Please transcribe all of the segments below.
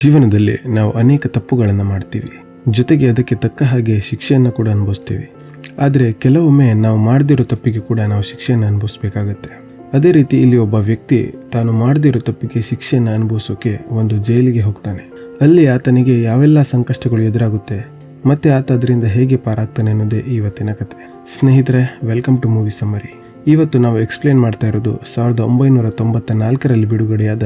ಜೀವನದಲ್ಲಿ ನಾವು ಅನೇಕ ತಪ್ಪುಗಳನ್ನು ಮಾಡ್ತೀವಿ, ಜೊತೆಗೆ ಅದಕ್ಕೆ ತಕ್ಕ ಹಾಗೆ ಶಿಕ್ಷೆಯನ್ನು ಕೂಡ ಅನುಭವಿಸ್ತೀವಿ. ಆದರೆ ಕೆಲವೊಮ್ಮೆ ನಾವು ಮಾಡದಿರೋ ತಪ್ಪಿಗೆ ಕೂಡ ನಾವು ಶಿಕ್ಷೆಯನ್ನು ಅನುಭವಿಸ್ಬೇಕಾಗತ್ತೆ. ಅದೇ ರೀತಿ ಇಲ್ಲಿ ಒಬ್ಬ ವ್ಯಕ್ತಿ ತಾನು ಮಾಡದಿರೋ ತಪ್ಪಿಗೆ ಶಿಕ್ಷೆಯನ್ನು ಅನುಭವಿಸೋಕೆ ಒಂದು ಜೈಲಿಗೆ ಹೋಗ್ತಾನೆ. ಅಲ್ಲಿ ಆತನಿಗೆ ಯಾವೆಲ್ಲ ಸಂಕಷ್ಟಗಳು ಎದುರಾಗುತ್ತೆ ಮತ್ತೆ ಆತ ಅದರಿಂದ ಹೇಗೆ ಪಾರಾಗ್ತಾನೆ ಅನ್ನೋದೇ ಇವತ್ತಿನ ಕತೆ. ಸ್ನೇಹಿತರೆ, ವೆಲ್ಕಮ್ ಟು ಮೂವಿ ಸಮ್ಮರಿ. ಇವತ್ತು ನಾವು ಎಕ್ಸ್ಪ್ಲೇನ್ ಮಾಡ್ತಾ ಇರೋದು 1994ರಲ್ಲಿ ಬಿಡುಗಡೆಯಾದ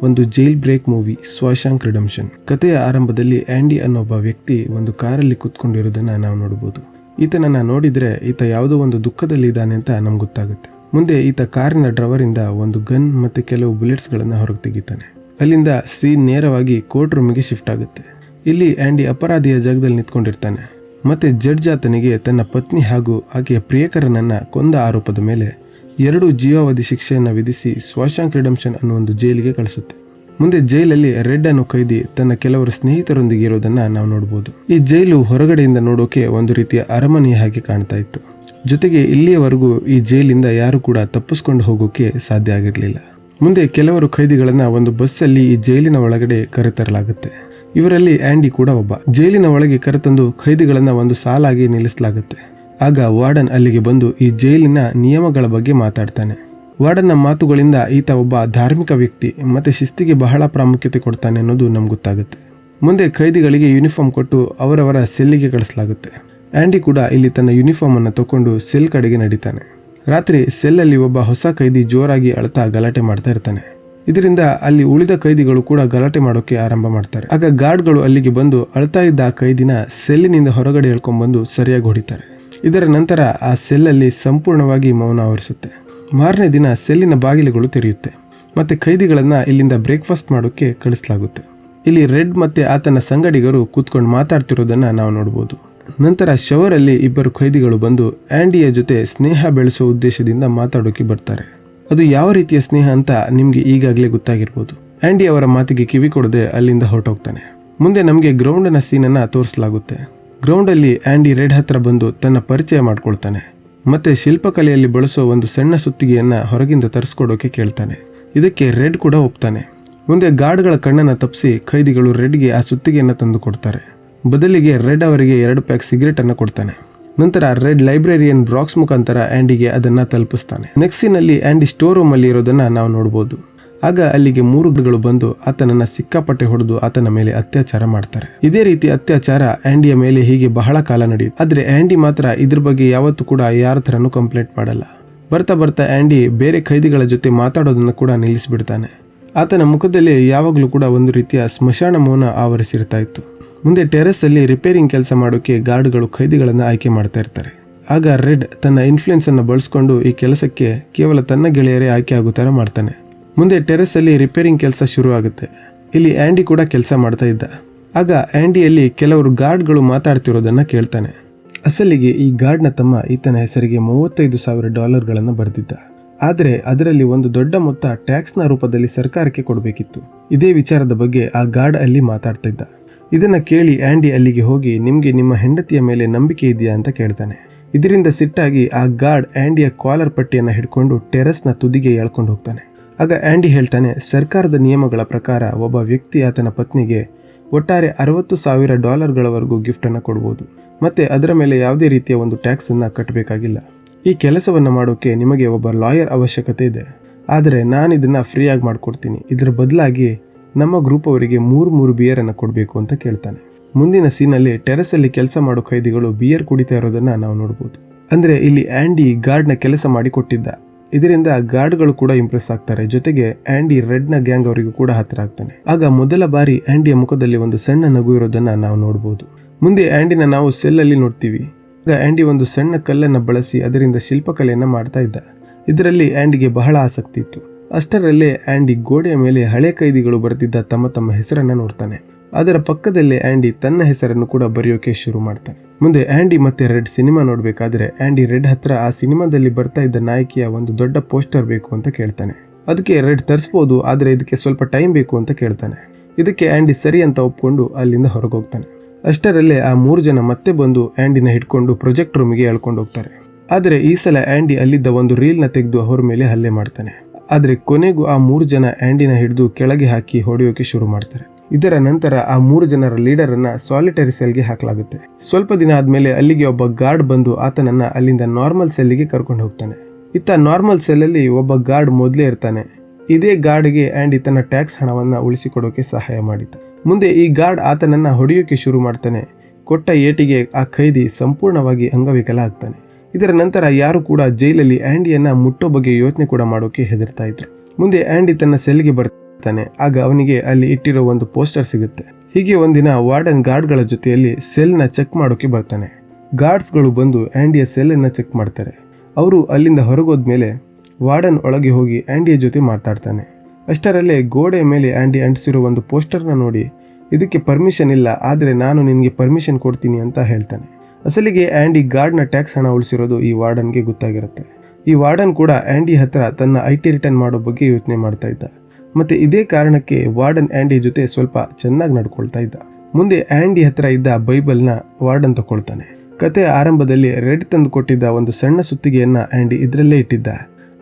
ಒಂದು ಜೈಲ್ ಬ್ರೇಕ್ ಮೂವಿ ಶಾವ್ಶಾಂಕ್ ರಿಡೆಂಪ್ಷನ್. ಕಥೆಯ ಆರಂಭದಲ್ಲಿ ಆಂಡಿ ಅನ್ನೋ ಒಬ್ಬ ವ್ಯಕ್ತಿ ಒಂದು ಕಾರಲ್ಲಿ ಕುತ್ಕೊಂಡಿರೋದನ್ನ ನಾವು ನೋಡಬಹುದು. ಈತನನ್ನ ನೋಡಿದ್ರೆ ಈತ ಯಾವುದೋ ಒಂದು ದುಃಖದಲ್ಲಿ ಇದ್ದಾನೆ ಅಂತ ನಮ್ಗೆ ಗೊತ್ತಾಗುತ್ತೆ. ಮುಂದೆ ಈತ ಕಾರಿನ ಡ್ರೈವರ್ ಇಂದ ಒಂದು ಗನ್ ಮತ್ತೆ ಕೆಲವು ಬುಲೆಟ್ಸ್ ಗಳನ್ನ ಹೊರಗೆ ತೆಗಿತಾನೆ. ಅಲ್ಲಿಂದ ಸೀನ್ ನೇರವಾಗಿ ಕೋರ್ಟ್ ರೂಮಿಗೆ ಶಿಫ್ಟ್ ಆಗುತ್ತೆ. ಇಲ್ಲಿ ಆಂಡಿ ಅಪರಾಧಿಯ ಜಾಗದಲ್ಲಿ ನಿಂತ್ಕೊಂಡಿರ್ತಾನೆ. ಮತ್ತೆ ಜಡ್ಜ್ ಆತನಿಗೆ ತನ್ನ ಪತ್ನಿ ಹಾಗೂ ಆಕೆಯ ಪ್ರಿಯಕರನನ್ನ ಕೊಂದ ಆರೋಪದ ಮೇಲೆ 2 ಜೀವಾವಧಿ ಶಿಕ್ಷೆಯನ್ನು ವಿಧಿಸಿ ಶಾವ್ಶಾಂಕ್ ರಿಡೆಂಪ್ಷನ್ ಅನ್ನೋ ಒಂದು ಜೈಲಿಗೆ ಕಳಿಸುತ್ತೆ. ಮುಂದೆ ಜೈಲಲ್ಲಿ ರೆಡ್ ಅನ್ನೋ ಕೈದಿ ತನ್ನ ಕೆಲವರು ಸ್ನೇಹಿತರೊಂದಿಗೆ ಇರೋದನ್ನ ನಾವು ನೋಡಬಹುದು. ಈ ಜೈಲು ಹೊರಗಡೆಯಿಂದ ನೋಡೋಕೆ ಒಂದು ರೀತಿಯ ಅರಮನೆಯ ಹಾಗೆ ಕಾಣ್ತಾ ಇತ್ತು. ಜೊತೆಗೆ ಇಲ್ಲಿಯವರೆಗೂ ಈ ಜೈಲಿಂದ ಯಾರು ಕೂಡ ತಪ್ಪಿಸ್ಕೊಂಡು ಹೋಗೋಕೆ ಸಾಧ್ಯ ಆಗಿರಲಿಲ್ಲ. ಮುಂದೆ ಕೆಲವರು ಖೈದಿಗಳನ್ನ ಒಂದು ಬಸ್ಸಲ್ಲಿ ಈ ಜೈಲಿನ ಒಳಗಡೆ ಕರೆತರಲಾಗುತ್ತೆ. ಇವರಲ್ಲಿ ಆಂಡಿ ಕೂಡ ಒಬ್ಬ. ಜೈಲಿನ ಒಳಗೆ ಕರೆತಂದು ಖೈದಿಗಳನ್ನ ಒಂದು ಸಾಲಾಗಿ ನಿಲ್ಲಿಸಲಾಗುತ್ತೆ. ಆಗ ವಾರ್ಡನ್ ಅಲ್ಲಿಗೆ ಬಂದು ಈ ಜೈಲಿನ ನಿಯಮಗಳ ಬಗ್ಗೆ ಮಾತಾಡ್ತಾನೆ. ವಾರ್ಡನ್ನ ಮಾತುಗಳಿಂದ ಈತ ಒಬ್ಬ ಧಾರ್ಮಿಕ ವ್ಯಕ್ತಿ ಮತ್ತೆ ಶಿಸ್ತಿಗೆ ಬಹಳ ಪ್ರಾಮುಖ್ಯತೆ ಕೊಡ್ತಾನೆ ಅನ್ನೋದು ನಮ್ಗೆ ಗೊತ್ತಾಗುತ್ತೆ. ಮುಂದೆ ಖೈದಿಗಳಿಗೆ ಯೂನಿಫಾರ್ಮ್ ಕೊಟ್ಟು ಅವರವರ ಸೆಲ್ಲಿಗೆ ಕಳಿಸಲಾಗುತ್ತೆ. ಆಂಡಿ ಕೂಡ ಇಲ್ಲಿ ತನ್ನ ಯೂನಿಫಾರ್ಮ್ ಅನ್ನು ತಕೊಂಡು ಸೆಲ್ ಕಡೆಗೆ ನಡೀತಾನೆ. ರಾತ್ರಿ ಸೆಲ್ಲಲ್ಲಿ ಒಬ್ಬ ಹೊಸ ಖೈದಿ ಜೋರಾಗಿ ಅಳ್ತಾ ಗಲಾಟೆ ಮಾಡ್ತಾ ಇರ್ತಾನೆ. ಇದರಿಂದ ಅಲ್ಲಿ ಉಳಿದ ಖೈದಿಗಳು ಕೂಡ ಗಲಾಟೆ ಮಾಡೋಕೆ ಆರಂಭ ಮಾಡ್ತಾರೆ. ಆಗ ಗಾರ್ಡ್ಗಳು ಅಲ್ಲಿಗೆ ಬಂದು ಅಳ್ತಾ ಇದ್ದ ಆ ಖೈದಿನ ಸೆಲ್ಲಿನಿಂದ ಹೊರಗಡೆ ಎಳ್ಕೊಂಡ್ಬಂದು ಸರಿಯಾಗಿ ಹೊಡಿತಾರೆ. ಇದರ ನಂತರ ಆ ಸೆಲ್ಲಲ್ಲಿ ಸಂಪೂರ್ಣವಾಗಿ ಮೌನ ಆವರಿಸುತ್ತೆ. ಮಾರನೇ ದಿನ ಸೆಲ್ಲಿನ ಬಾಗಿಲುಗಳು ತೆರೆಯುತ್ತೆ ಮತ್ತೆ ಖೈದಿಗಳನ್ನ ಇಲ್ಲಿಂದ ಬ್ರೇಕ್ಫಾಸ್ಟ್ ಮಾಡೋಕೆ ಕಳಿಸಲಾಗುತ್ತೆ. ಇಲ್ಲಿ ರೆಡ್ ಮತ್ತೆ ಆತನ ಸಂಗಡಿಗರು ಕೂತ್ಕೊಂಡು ಮಾತಾಡ್ತಿರೋದನ್ನ ನಾವು ನೋಡಬಹುದು. ನಂತರ ಶವರಲ್ಲಿ 2 ಖೈದಿಗಳು ಬಂದು ಆಂಡಿಯ ಜೊತೆ ಸ್ನೇಹ ಬೆಳೆಸೋ ಉದ್ದೇಶದಿಂದ ಮಾತಾಡೋಕೆ ಬರ್ತಾರೆ. ಅದು ಯಾವ ರೀತಿಯ ಸ್ನೇಹ ಅಂತ ನಿಮ್ಗೆ ಈಗಾಗಲೇ ಗೊತ್ತಾಗಿರ್ಬೋದು. ಆಂಡಿ ಅವರ ಮಾತಿಗೆ ಕಿವಿ ಕೊಡದೆ ಅಲ್ಲಿಂದ ಹೊರಟೋಗ್ತಾನೆ. ಮುಂದೆ ನಮಗೆ ಗ್ರೌಂಡ್ನ ಸೀನನ್ನ ತೋರಿಸಲಾಗುತ್ತೆ. ಗ್ರೌಂಡ್ ಅಲ್ಲಿ ಆಂಡಿ ರೆಡ್ ಹತ್ರ ಬಂದು ತನ್ನ ಪರಿಚಯ ಮಾಡ್ಕೊಳ್ತಾನೆ. ಮತ್ತೆ ಶಿಲ್ಪಕಲೆಯಲ್ಲಿ ಬಳಸೋ ಒಂದು ಸಣ್ಣ ಸುತ್ತಿಗೆಯನ್ನ ಹೊರಗಿಂದ ತರಿಸ್ಕೊಡೋಕೆ ಕೇಳ್ತಾನೆ. ಇದಕ್ಕೆ ರೆಡ್ ಕೂಡ ಒಪ್ತಾನೆ. ಮುಂದೆ ಗಾರ್ಡ್ಗಳ ಕಣ್ಣನ್ನ ತಪ್ಪಿಸಿ ಖೈದಿಗಳು ರೆಡ್ಗೆ ಆ ಸುತ್ತಿಗೆಯನ್ನ ತಂದು ಕೊಡ್ತಾರೆ. ಬದಲಿಗೆ ರೆಡ್ ಅವರಿಗೆ 2 ಪ್ಯಾಕ್ ಸಿಗರೇಟ್ ಅನ್ನು ಕೊಡ್ತಾನೆ. ನಂತರ ರೆಡ್ ಲೈಬ್ರರಿಯನ್ ಬ್ರಾಕ್ಸ್ ಮುಖಾಂತರ ಆಂಡಿಗೆ ಅದನ್ನ ತಲುಪಿಸ್ತಾನೆ. ನೆಕ್ಸ್ಟ್ ಸೀನ್ ಅಲ್ಲಿ ಆಂಡಿ ಸ್ಟೋರ್ ರೂಮ್ ಅಲ್ಲಿ ಇರೋದನ್ನ ನಾವು ನೋಡಬಹುದು. ಆಗ ಅಲ್ಲಿಗೆ 3 ಗಳು ಬಂದು ಆತನನ್ನ ಸಿಕ್ಕಾಪಟ್ಟೆ ಹೊಡೆದು ಆತನ ಮೇಲೆ ಅತ್ಯಾಚಾರ ಮಾಡ್ತಾರೆ. ಇದೇ ರೀತಿ ಅತ್ಯಾಚಾರ ಆಂಡಿಯ ಮೇಲೆ ಹೀಗೆ ಬಹಳ ಕಾಲ ನಡೆಯುತ್ತೆ. ಆದ್ರೆ ಆಂಡಿ ಮಾತ್ರ ಇದ್ರ ಬಗ್ಗೆ ಯಾವತ್ತೂ ಕೂಡ ಯಾರ ಥರನೂ ಕಂಪ್ಲೇಂಟ್ ಮಾಡಲ್ಲ. ಬರ್ತಾ ಬರ್ತಾ ಆಂಡಿ ಬೇರೆ ಖೈದಿಗಳ ಜೊತೆ ಮಾತಾಡೋದನ್ನ ಕೂಡ ನಿಲ್ಲಿಸ್ಬಿಡ್ತಾನೆ. ಆತನ ಮುಖದಲ್ಲಿ ಯಾವಾಗಲೂ ಕೂಡ ಒಂದು ರೀತಿಯ ಸ್ಮಶಾನ ಮೌನ ಆವರಿಸಿರ್ತಾ ಇತ್ತು. ಮುಂದೆ ಟೆರೆಸ್ ಅಲ್ಲಿ ರಿಪೇರಿಂಗ್ ಕೆಲಸ ಮಾಡೋಕೆ ಗಾರ್ಡ್ಗಳು ಖೈದಿಗಳನ್ನ ಆಯ್ಕೆ ಮಾಡ್ತಾ ಇರ್ತಾರೆ. ಆಗ ರೆಡ್ ತನ್ನ ಇನ್ಫ್ಲುಯೆನ್ಸ್ ಅನ್ನು ಬಳಸ್ಕೊಂಡು ಈ ಕೆಲಸಕ್ಕೆ ಕೇವಲ ತನ್ನ ಗೆಳೆಯರೇ ಆಯ್ಕೆ ಆಗೋ ತರ ಮಾಡ್ತಾನೆ. ಮುಂದೆ ಟೆರೆಸ್ ಅಲ್ಲಿ ರಿಪೇರಿಂಗ್ ಕೆಲಸ ಶುರು ಆಗುತ್ತೆ. ಇಲ್ಲಿ ಆಂಡಿ ಕೂಡ ಕೆಲಸ ಮಾಡ್ತಾ ಇದ್ದ. ಆಗ ಆಂಡಿಯಲ್ಲಿ ಕೆಲವರು ಗಾರ್ಡ್ಗಳು ಮಾತಾಡ್ತಿರೋದನ್ನ ಕೇಳ್ತಾನೆ. ಅಸಲಿಗೆ ಈ ಗಾರ್ಡ್ನ ತಮ್ಮ ಈತನ ಹೆಸರಿಗೆ $35,000 ಬರೆದಿದ್ದ. ಆದರೆ ಅದರಲ್ಲಿ ಒಂದು ದೊಡ್ಡ ಮೊತ್ತ ಟ್ಯಾಕ್ಸ್ನ ರೂಪದಲ್ಲಿ ಸರ್ಕಾರಕ್ಕೆ ಕೊಡಬೇಕಿತ್ತು. ಇದೇ ವಿಚಾರದ ಬಗ್ಗೆ ಆ ಗಾರ್ಡ್ ಅಲ್ಲಿ ಮಾತಾಡ್ತಾ ಇದ್ದ. ಇದನ್ನ ಕೇಳಿ ಆಂಡಿ ಅಲ್ಲಿಗೆ ಹೋಗಿ ನಿಮ್ಗೆ ನಿಮ್ಮ ಹೆಂಡತಿಯ ಮೇಲೆ ನಂಬಿಕೆ ಇದೆಯಾ ಅಂತ ಕೇಳ್ತಾನೆ. ಇದರಿಂದ ಸಿಟ್ಟಾಗಿ ಆ ಗಾರ್ಡ್ ಆಂಡಿಯ ಕಾಲರ್ ಪಟ್ಟಿಯನ್ನ ಹಿಡ್ಕೊಂಡು ಟೆರೆಸ್ನ ತುದಿಗೆ ಎಳ್ಕೊಂಡು ಹೋಗ್ತಾನೆ. ಆಗ ಆಂಡಿ ಹೇಳ್ತಾನೆ, ಸರ್ಕಾರದ ನಿಯಮಗಳ ಪ್ರಕಾರ ಒಬ್ಬ ವ್ಯಕ್ತಿ ಆತನ ಪತ್ನಿಗೆ ಒಟ್ಟಾರೆ $60,000 ಗಿಫ್ಟ್ ಅನ್ನ ಕೊಡಬಹುದು. ಮತ್ತೆ ಅದರ ಮೇಲೆ ಯಾವುದೇ ರೀತಿಯ ಒಂದು ಟ್ಯಾಕ್ಸ್ ಅನ್ನ ಕಟ್ಟಬೇಕಾಗಿಲ್ಲ. ಈ ಕೆಲಸವನ್ನ ಮಾಡೋಕೆ ನಿಮಗೆ ಒಬ್ಬ ಲಾಯರ್ ಅವಶ್ಯಕತೆ ಇದೆ. ಆದರೆ ನಾನು ಇದನ್ನ ಫ್ರೀಯಾಗಿ ಮಾಡ್ಕೊಡ್ತೀನಿ. ಇದರ ಬದಲಾಗಿ ನಮ್ಮ ಗ್ರೂಪ್ ಅವರಿಗೆ 3 ಬಿಯರ್ ಅನ್ನು ಕೊಡಬೇಕು ಅಂತ ಕೇಳ್ತಾನೆ. ಮುಂದಿನ ಸೀನಲ್ಲಿ ಟೆರೆಸ್ ಅಲ್ಲಿ ಕೆಲಸ ಮಾಡೋ ಖೈದಿಗಳು ಬಿಯರ್ ಕುಡಿತಾ ಇರೋದನ್ನ ನಾವು ನೋಡಬಹುದು. ಅಂದ್ರೆ ಇಲ್ಲಿ ಆಂಡಿ ಗಾರ್ಡ್ನ ಕೆಲಸ ಮಾಡಿ ಕೊಟ್ಟಿದ್ದ. ಇದರಿಂದ ಗಾರ್ಡ್ಗಳು ಕೂಡ ಇಂಪ್ರೆಸ್ ಆಗ್ತಾರೆ. ಜೊತೆಗೆ ಆಂಡಿ ರೆಡ್ನ ಗ್ಯಾಂಗ್ ಅವರಿಗೂ ಕೂಡ ಹತ್ತಿರ ಆಗ್ತಾನೆ. ಆಗ ಮೊದಲ ಬಾರಿ ಆಂಡಿಯ ಮುಖದಲ್ಲಿ ಒಂದು ಸಣ್ಣ ನಗು ಇರೋದನ್ನ ನಾವು ನೋಡಬಹುದು. ಮುಂದೆ ಆಂಡಿನ ನಾವು ಸೆಲ್ಲಲ್ಲಿ ನೋಡ್ತೀವಿ. ಆಗ ಆಂಡಿ ಒಂದು ಸಣ್ಣ ಕಲ್ಲನ್ನು ಬಳಸಿ ಅದರಿಂದ ಶಿಲ್ಪಕಲೆಯನ್ನ ಮಾಡ್ತಾ ಇದ್ದ. ಇದರಲ್ಲಿ ಆಂಡಿಗೆ ಬಹಳ ಆಸಕ್ತಿ ಇತ್ತು. ಅಷ್ಟರಲ್ಲೇ ಆಂಡಿ ಗೋಡೆಯ ಮೇಲೆ ಹಳೆ ಖೈದಿಗಳು ಬರೆದಿದ್ದ ತಮ್ಮ ಹೆಸರನ್ನ ನೋಡ್ತಾನೆ. ಅದರ ಪಕ್ಕದಲ್ಲೇ ಆಂಡಿ ತನ್ನ ಹೆಸರನ್ನು ಕೂಡ ಬರೆಯೋಕೆ ಶುರು ಮಾಡ್ತಾನೆ. ಮುಂದೆ ಆಂಡಿ ಮತ್ತೆ ರೆಡ್ ಸಿನಿಮಾ ನೋಡ್ಬೇಕಾದ್ರೆ ಆಂಡಿ ರೆಡ್ ಹತ್ರ ಆ ಸಿನಿಮಾದಲ್ಲಿ ಬರ್ತಾ ಇದ್ದ ನಾಯಕಿಯ ಒಂದು ದೊಡ್ಡ ಪೋಸ್ಟರ್ ಬೇಕು ಅಂತ ಕೇಳ್ತಾನೆ. ಅದಕ್ಕೆ ರೆಡ್ ತರಿಸಬಹುದು, ಆದ್ರೆ ಇದಕ್ಕೆ ಸ್ವಲ್ಪ ಟೈಮ್ ಬೇಕು ಅಂತ ಕೇಳ್ತಾನೆ. ಇದಕ್ಕೆ ಆಂಡಿ ಸರಿ ಅಂತ ಒಪ್ಕೊಂಡು ಅಲ್ಲಿಂದ ಹೊರಗೋಗ್ತಾನೆ. ಅಷ್ಟರಲ್ಲೇ ಆ 3 ಜನ ಮತ್ತೆ ಬಂದು ಆಂಡಿನ ಹಿಡ್ಕೊಂಡು ಪ್ರೊಜೆಕ್ಟ್ ರೂಮಿಗೆ ಎಳ್ಕೊಂಡು ಹೋಗ್ತಾರೆ. ಆದರೆ ಈ ಸಲ ಆಂಡಿ ಅಲ್ಲಿದ್ದ ಒಂದು ರೀಲ್ನ ತೆಗೆದು ಅವರ ಮೇಲೆ ಹಲ್ಲೆ ಮಾಡ್ತಾನೆ. ಆದರೆ ಕೊನೆಗೂ ಆ 3 ಜನ ಆಂಡಿನ ಹಿಡಿದು ಕೆಳಗೆ ಹಾಕಿ ಹೊಡೆಯೋಕೆ ಶುರು ಮಾಡ್ತಾರೆ. ಇದರ ನಂತರ ಆ 3 ಜನರ ಲೀಡರ್ ಅನ್ನ ಸಾಲಿಟರಿ ಸೆಲ್ಗೆ ಹಾಕಲಾಗುತ್ತೆ. ಸ್ವಲ್ಪ ದಿನ ಆದ್ಮೇಲೆ ಅಲ್ಲಿಗೆ ಒಬ್ಬ ಗಾರ್ಡ್ ಬಂದು ಆತನನ್ನ ಅಲ್ಲಿಂದ ನಾರ್ಮಲ್ ಸೆಲ್ಗೆ ಕರ್ಕೊಂಡು ಹೋಗ್ತಾನೆ. ಇತ್ತ ನಾರ್ಮಲ್ ಸೆಲ್ ಅಲ್ಲಿ ಒಬ್ಬ ಗಾರ್ಡ್ ಮೊದಲೇ ಇರ್ತಾನೆ. ಇದೇ ಗಾರ್ಡ್ಗೆ ಆಂಡಿ ತನ್ನ ಟ್ಯಾಕ್ಸ್ ಹಣವನ್ನ ಉಳಿಸಿಕೊಡೋಕೆ ಸಹಾಯ ಮಾಡಿದ್ದ. ಮುಂದೆ ಈ ಗಾರ್ಡ್ ಆತನನ್ನ ಹೊಡೆಯೋಕೆ ಶುರು ಮಾಡ್ತಾನೆ. ಕೊಟ್ಟ ಏಟಿಗೆ ಆ ಖೈದಿ ಸಂಪೂರ್ಣವಾಗಿ ಅಂಗವಿಕಲ ಆಗ್ತಾನೆ. ಇದರ ನಂತರ ಯಾರು ಕೂಡ ಜೈಲಲ್ಲಿ ಆಂಡಿಯನ್ನ ಮುಟ್ಟೋ ಬಗ್ಗೆ ಯೋಚನೆ ಕೂಡ ಮಾಡೋಕೆ ಹೆದರ್ತಾ ಇದ್ರು. ಮುಂದೆ ಆಂಡಿ ತನ್ನ ಸೆಲ್ಗೆ ಬರ್ತಾನೆ. ಆಗ ಅವನಿಗೆ ಅಲ್ಲಿ ಇಟ್ಟಿರೋ ಒಂದು ಪೋಸ್ಟರ್ ಸಿಗುತ್ತೆ. ಹೀಗೆ ಒಂದಿನ ವಾರ್ಡನ್ ಗಾರ್ಡ್ಗಳ ಜೊತೆಯಲ್ಲಿ ಸೆಲ್ನ ಚೆಕ್ ಮಾಡೋಕೆ ಬರ್ತಾನೆ. ಗಾರ್ಡ್ಸ್ಗಳು ಬಂದು ಆಂಡಿಯ ಸೆಲ್ಲನ್ನು ಚೆಕ್ ಮಾಡ್ತಾರೆ. ಅವರು ಅಲ್ಲಿಂದ ಹೊರಗೋದ್ಮೇಲೆ ವಾರ್ಡನ್ ಒಳಗೆ ಹೋಗಿ ಆಂಡಿಯ ಜೊತೆ ಮಾತಾಡ್ತಾನೆ. ಅಷ್ಟರಲ್ಲೇ ಗೋಡೆ ಮೇಲೆ ಆಂಡಿ ಅಂಟಿಸಿರೋ ಒಂದು ಪೋಸ್ಟರ್ನ ನೋಡಿ ಇದಕ್ಕೆ ಪರ್ಮಿಷನ್ ಇಲ್ಲ, ಆದರೆ ನಾನು ನಿನಗೆ ಪರ್ಮಿಷನ್ ಕೊಡ್ತೀನಿ ಅಂತ ಹೇಳ್ತಾನೆ. ಅಸಲಿಗೆ ಆಂಡಿ ಗಾರ್ಡ್ನ ಟ್ಯಾಕ್ಸ್ ಹಣ ಉಳಿಸಿರೋದು ಈ ವಾರ್ಡನ್ಗೆ ಗೊತ್ತಾಗಿರುತ್ತೆ. ಈ ವಾರ್ಡನ್ ಕೂಡ ಆಂಡಿ ಹತ್ರ ತನ್ನ IT ರಿಟರ್ನ್ ಮಾಡೋ ಬಗ್ಗೆ ಯೋಚನೆ ಮಾಡ್ತಾ ಇದ್ದ. ಮತ್ತೆ ಇದೇ ಕಾರಣಕ್ಕೆ ವಾರ್ಡನ್ ಆಂಡಿ ಜೊತೆ ಸ್ವಲ್ಪ ಚೆನ್ನಾಗಿ ನಡ್ಕೊಳ್ತಾ ಇದ್ದ. ಮುಂದೆ ಆಂಡಿ ಹತ್ರ ಇದ್ದ ಬೈಬಲ್ನ ವಾರ್ಡನ್ ತಗೊಳ್ತಾನೆ. ಕತೆ ಆರಂಭದಲ್ಲಿ ರೆಡ್ ತಂದು ಕೊಟ್ಟಿದ್ದ ಒಂದು ಸಣ್ಣ ಸುತ್ತಿಗೆಯನ್ನ ಆಂಡಿ ಇದರಲ್ಲೇ ಇಟ್ಟಿದ್ದ.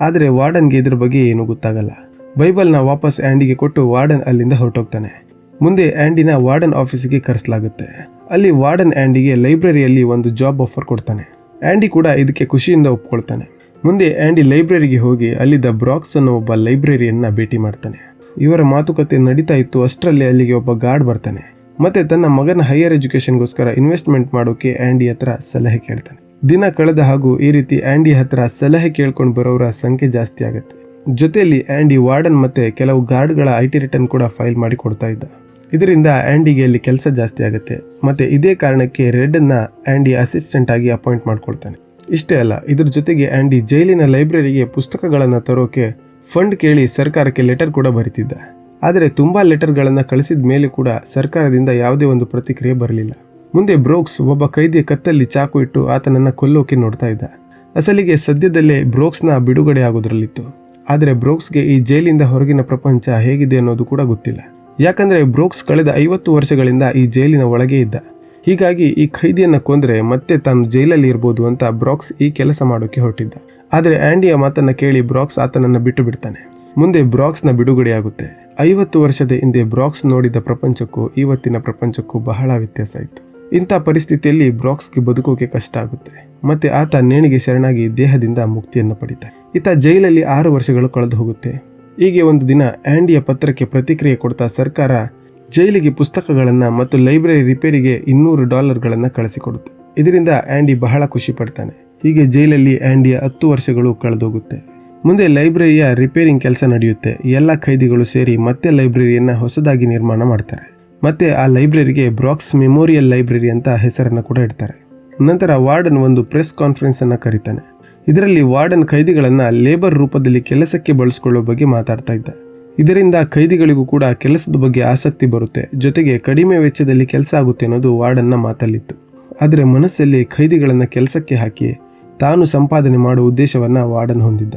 ಆದರೆ ವಾರ್ಡನ್ಗೆ ಇದ್ರ ಬಗ್ಗೆ ಏನೂ ಗೊತ್ತಾಗಲ್ಲ. ಬೈಬಲ್ನ ವಾಪಸ್ ಆಂಡಿಗೆ ಕೊಟ್ಟು ವಾರ್ಡನ್ ಅಲ್ಲಿಂದ ಹೊರಟೋಗ್ತಾನೆ. ಮುಂದೆ ಆಂಡಿನ ವಾರ್ಡನ್ ಆಫೀಸಿಗೆ ಕರೆಸಲಾಗುತ್ತೆ. ಅಲ್ಲಿ ವಾರ್ಡನ್ ಆಂಡಿಗೆ ಲೈಬ್ರರಿಯಲ್ಲಿ ಒಂದು ಜಾಬ್ ಆಫರ್ ಕೊಡ್ತಾನೆ. ಆಂಡಿ ಕೂಡ ಇದಕ್ಕೆ ಖುಷಿಯಿಂದ ಒಪ್ಕೊಳ್ತಾನೆ. ಮುಂದೆ ಆಂಡಿ ಲೈಬ್ರರಿಗೆ ಹೋಗಿ ಅಲ್ಲಿದ್ದ ಬ್ರಾಕ್ಸ್ ಅನ್ನೋ ಒಬ್ಬ ಲೈಬ್ರರಿಯನ್ನ ಭೇಟಿ ಮಾಡ್ತಾನೆ. ಇವರ ಮಾತುಕತೆ ನಡೀತಾ ಇತ್ತು. ಅಷ್ಟರಲ್ಲಿ ಅಲ್ಲಿಗೆ ಒಬ್ಬ ಗಾರ್ಡ್ ಬರ್ತಾನೆ. ಮತ್ತೆ ತನ್ನ ಮಗನ ಹೈಯರ್ ಎಜುಕೇಶನ್ಗೋಸ್ಕರ ಇನ್ವೆಸ್ಟ್ಮೆಂಟ್ ಮಾಡೋಕೆ ಆಂಡಿ ಹತ್ರ ಸಲಹೆ ಕೇಳ್ತಾನೆ. ದಿನ ಕಳೆದ ಹಾಗೂ ಈ ರೀತಿ ಆಂಡಿ ಹತ್ರ ಸಲಹೆ ಕೇಳ್ಕೊಂಡು ಬರೋರ ಸಂಖ್ಯೆ ಜಾಸ್ತಿ ಆಗುತ್ತೆ. ಜೊತೆಯಲ್ಲಿ ಆಂಡಿ ವಾರ್ಡನ್ ಮತ್ತೆ ಕೆಲವು ಗಾರ್ಡ್ಗಳ IT ರಿಟರ್ನ್ ಕೂಡ ಫೈಲ್ ಮಾಡಿ ಕೊಡ್ತಾ ಇದ್ದ. ಇದರಿಂದ ಆಂಡಿಗೆ ಅಲ್ಲಿ ಕೆಲಸ ಜಾಸ್ತಿ ಆಗುತ್ತೆ. ಮತ್ತೆ ಇದೇ ಕಾರಣಕ್ಕೆ ರೆಡ್ ಅನ್ನ ಆಂಡಿ ಅಸಿಸ್ಟೆಂಟ್ ಆಗಿ ಅಪಾಯಿಂಟ್ ಮಾಡ್ಕೊಳ್ತಾನೆ. ಇಷ್ಟೇ ಅಲ್ಲ, ಇದ್ರ ಜೊತೆಗೆ ಆಂಡಿ ಜೈಲಿನ ಲೈಬ್ರರಿಗೆ ಪುಸ್ತಕಗಳನ್ನು ತರೋಕೆ ಫಂಡ್ ಕೇಳಿ ಸರ್ಕಾರಕ್ಕೆ ಲೆಟರ್ ಕೂಡ ಬರೀತಿದ್ದ. ಆದರೆ ತುಂಬಾ ಲೆಟರ್ಗಳನ್ನು ಕಳಿಸಿದ ಮೇಲೆ ಕೂಡ ಸರ್ಕಾರದಿಂದ ಯಾವುದೇ ಒಂದು ಪ್ರತಿಕ್ರಿಯೆ ಬರಲಿಲ್ಲ. ಮುಂದೆ ಬ್ರೋಕ್ಸ್ ಒಬ್ಬ ಕೈದಿಯ ಕತ್ತಲ್ಲಿ ಚಾಕು ಇಟ್ಟು ಆತನನ್ನ ಕೊಲ್ಲೋಕೆ ನೋಡ್ತಾ ಇದ್ದ. ಅಸಲಿಗೆ ಸದ್ಯದಲ್ಲೇ ಬ್ರೋಕ್ಸ್ನ ಬಿಡುಗಡೆ ಆಗೋದ್ರಲ್ಲಿತ್ತು. ಆದರೆ ಬ್ರೋಕ್ಸ್ಗೆ ಈ ಜೈಲಿಂದ ಹೊರಗಿನ ಪ್ರಪಂಚ ಹೇಗಿದೆ ಅನ್ನೋದು ಕೂಡ ಗೊತ್ತಿಲ್ಲ. ಯಾಕಂದ್ರೆ ಬ್ರೋಕ್ಸ್ ಕಳೆದ 50 ವರ್ಷಗಳಿಂದ ಈ ಜೈಲಿನ ಒಳಗೆ ಇದ್ದ. ಹೀಗಾಗಿ ಈ ಖೈದಿಯನ್ನ ಕೊಂದ್ರೆ ಮತ್ತೆ ತಾನು ಜೈಲಲ್ಲಿ ಇರ್ಬೋದು ಅಂತ ಬ್ರಾಕ್ಸ್ ಈ ಕೆಲಸ ಮಾಡೋಕೆ ಹೊರಟಿದ್ದ. ಆದರೆ ಆಂಡಿಯ ಮಾತನ್ನ ಕೇಳಿ ಬ್ರಾಕ್ಸ್ ಆತನನ್ನ ಬಿಟ್ಟು ಬಿಡ್ತಾನೆ. ಮುಂದೆ ಬ್ರಾಕ್ಸ್ನ ಬಿಡುಗಡೆ ಆಗುತ್ತೆ. 50 ವರ್ಷದ ಹಿಂದೆ ಬ್ರಾಕ್ಸ್ ನೋಡಿದ ಪ್ರಪಂಚಕ್ಕೂ ಇವತ್ತಿನ ಪ್ರಪಂಚಕ್ಕೂ ಬಹಳ ವ್ಯತ್ಯಾಸ ಇತ್ತು. ಇಂಥ ಪರಿಸ್ಥಿತಿಯಲ್ಲಿ ಬ್ರಾಕ್ಸ್ಗೆ ಬದುಕೋಕೆ ಕಷ್ಟ ಆಗುತ್ತೆ. ಮತ್ತೆ ಆತ ನೇಣಿಗೆ ಶರಣಾಗಿ ದೇಹದಿಂದ ಮುಕ್ತಿಯನ್ನು ಪಡಿತಾನೆ. ಈತ ಜೈಲಲ್ಲಿ 6 ವರ್ಷಗಳು ಕಳೆದು ಹೋಗುತ್ತೆ. ಹೀಗೆ ಒಂದು ದಿನ ಆಂಡಿಯ ಪತ್ರಕ್ಕೆ ಪ್ರತಿಕ್ರಿಯೆ ಕೊಡ್ತಾ ಸರ್ಕಾರ ಜೈಲಿಗೆ ಪುಸ್ತಕಗಳನ್ನು ಮತ್ತು ಲೈಬ್ರರಿ ರಿಪೇರಿಗೆ $200 ಕಳಿಸಿಕೊಡುತ್ತೆ. ಇದರಿಂದ ಆಂಡಿ ಬಹಳ ಖುಷಿ ಪಡ್ತಾನೆ. ಹೀಗೆ ಜೈಲಲ್ಲಿ ಆಂಡಿಯ 10 ವರ್ಷಗಳು ಕಳೆದೋಗುತ್ತೆ. ಮುಂದೆ ಲೈಬ್ರರಿಯ ರಿಪೇರಿಂಗ್ ಕೆಲಸ ನಡೆಯುತ್ತೆ. ಎಲ್ಲ ಖೈದಿಗಳು ಸೇರಿ ಮತ್ತೆ ಲೈಬ್ರರಿಯನ್ನ ಹೊಸದಾಗಿ ನಿರ್ಮಾಣ ಮಾಡ್ತಾರೆ. ಮತ್ತೆ ಆ ಲೈಬ್ರರಿಗೆ ಬ್ರಾಕ್ಸ್ ಮೆಮೋರಿಯಲ್ ಲೈಬ್ರರಿ ಅಂತ ಹೆಸರನ್ನು ಕೂಡ ಇಡ್ತಾರೆ. ನಂತರ ವಾರ್ಡನ್ ಒಂದು ಪ್ರೆಸ್ ಕಾನ್ಫರೆನ್ಸ್ ಅನ್ನ ಕರೀತಾನೆ. ಇದರಲ್ಲಿ ವಾರ್ಡನ್ ಖೈದಿಗಳನ್ನ ಲೇಬರ್ ರೂಪದಲ್ಲಿ ಕೆಲಸಕ್ಕೆ ಬಳಸಿಕೊಳ್ಳೋ ಬಗ್ಗೆ ಮಾತಾಡ್ತಾ ಇದ್ದ. ಇದರಿಂದ ಖೈದಿಗಳಿಗೂ ಕೂಡ ಕೆಲಸದ ಬಗ್ಗೆ ಆಸಕ್ತಿ ಬರುತ್ತೆ. ಜೊತೆಗೆ ಕಡಿಮೆ ವೆಚ್ಚದಲ್ಲಿ ಕೆಲಸ ಆಗುತ್ತೆ ಅನ್ನೋದು ವಾರ್ಡನ್ನ ಮಾತಲ್ಲಿತ್ತು. ಆದರೆ ಮನಸ್ಸಲ್ಲಿ ಖೈದಿಗಳನ್ನ ಕೆಲಸಕ್ಕೆ ಹಾಕಿ ತಾನು ಸಂಪಾದನೆ ಮಾಡುವ ಉದ್ದೇಶವನ್ನ ವಾರ್ಡನ್ ಹೊಂದಿದ್ದ.